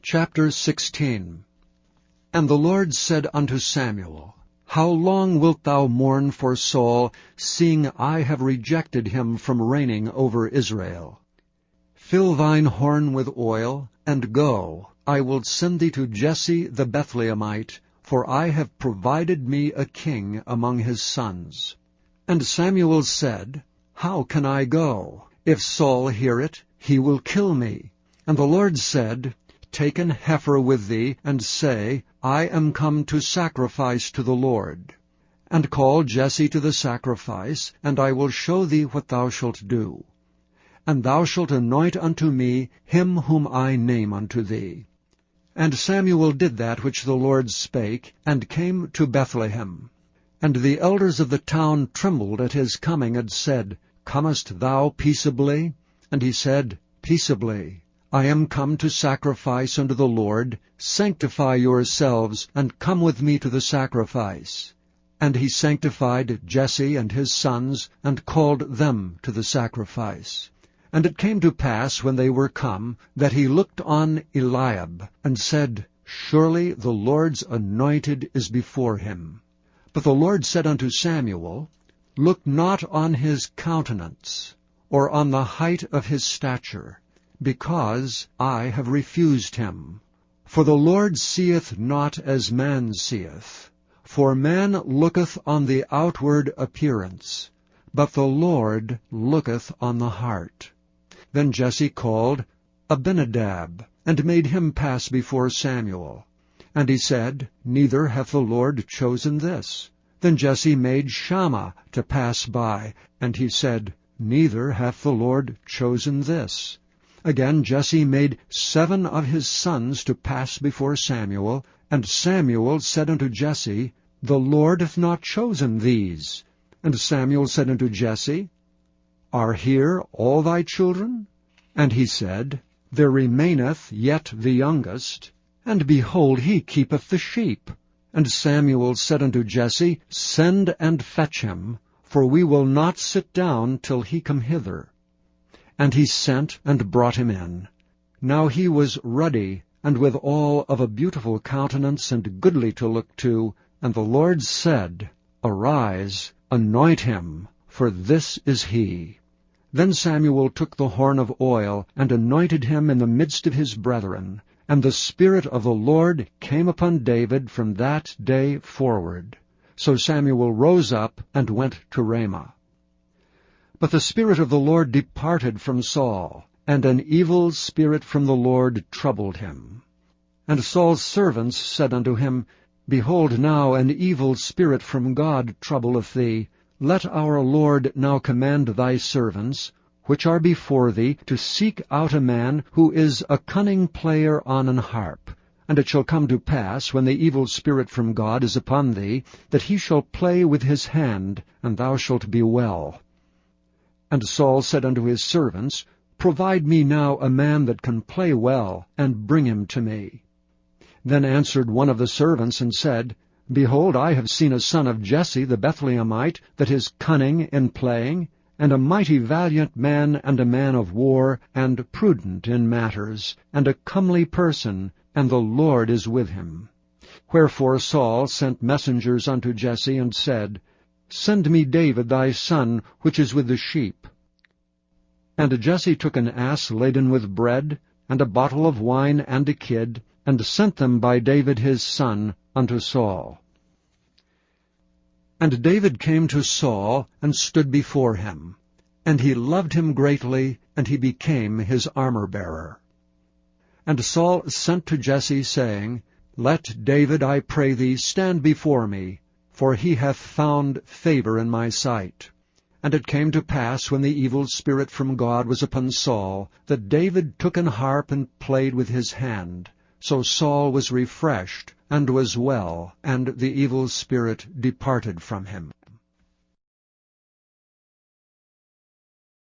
Chapter 16. And the Lord said unto Samuel, How long wilt thou mourn for Saul, seeing I have rejected him from reigning over Israel? Fill thine horn with oil, and go, I will send thee to Jesse the Bethlehemite, for I have provided me a king among his sons. And Samuel said, How can I go? If Saul hear it, he will kill me. And the Lord said, Take an heifer with thee, and say, I am come to sacrifice to the Lord. And call Jesse to the sacrifice, and I will show thee what thou shalt do. And thou shalt anoint unto me him whom I name unto thee. And Samuel did that which the Lord spake, and came to Bethlehem. And the elders of the town trembled at his coming, and said, Comest thou peaceably? And he said, Peaceably. I am come to sacrifice unto the Lord. Sanctify yourselves, and come with me to the sacrifice. And he sanctified Jesse and his sons, and called them to the sacrifice. And it came to pass, when they were come, that he looked on Eliab, and said, Surely the Lord's anointed is before him. But the Lord said unto Samuel, Look not on his countenance, or on the height of his stature, because I have refused him. For the Lord seeth not as man seeth. For man looketh on the outward appearance, but the Lord looketh on the heart. Then Jesse called Abinadab, and made him pass before Samuel. And he said, Neither hath the Lord chosen this. Then Jesse made Shammah to pass by, and he said, Neither hath the Lord chosen this. Again Jesse made 7 of his sons to pass before Samuel, and Samuel said unto Jesse, The Lord hath not chosen these. And Samuel said unto Jesse, Are here all thy children? And he said, There remaineth yet the youngest, and behold, he keepeth the sheep. And Samuel said unto Jesse, Send and fetch him, for we will not sit down till he come hither. And he sent and brought him in. Now he was ruddy, and withal of a beautiful countenance, and goodly to look to. And the Lord said, Arise, anoint him, for this is he. Then Samuel took the horn of oil, and anointed him in the midst of his brethren. And the Spirit of the Lord came upon David from that day forward. So Samuel rose up, and went to Ramah. But the Spirit of the Lord departed from Saul, and an evil spirit from the Lord troubled him. And Saul's servants said unto him, Behold, now an evil spirit from God troubleth thee. Let our Lord now command thy servants, which are before thee, to seek out a man who is a cunning player on an harp. And it shall come to pass, when the evil spirit from God is upon thee, that he shall play with his hand, and thou shalt be well. And Saul said unto his servants, Provide me now a man that can play well, and bring him to me. Then answered one of the servants, and said, Behold, I have seen a son of Jesse the Bethlehemite, that is cunning in playing, and a mighty valiant man, and a man of war, and prudent in matters, and a comely person, and the Lord is with him. Wherefore Saul sent messengers unto Jesse, and said, Send me David thy son, which is with the sheep. And Jesse took an ass laden with bread, and a bottle of wine, and a kid, and sent them by David his son unto Saul. And David came to Saul, and stood before him. And he loved him greatly, and he became his armor-bearer. And Saul sent to Jesse, saying, Let David, I pray thee, stand before me, for he hath found favor in my sight. And it came to pass, when the evil spirit from God was upon Saul, that David took an harp and played with his hand. So Saul was refreshed, and was well, and the evil spirit departed from him.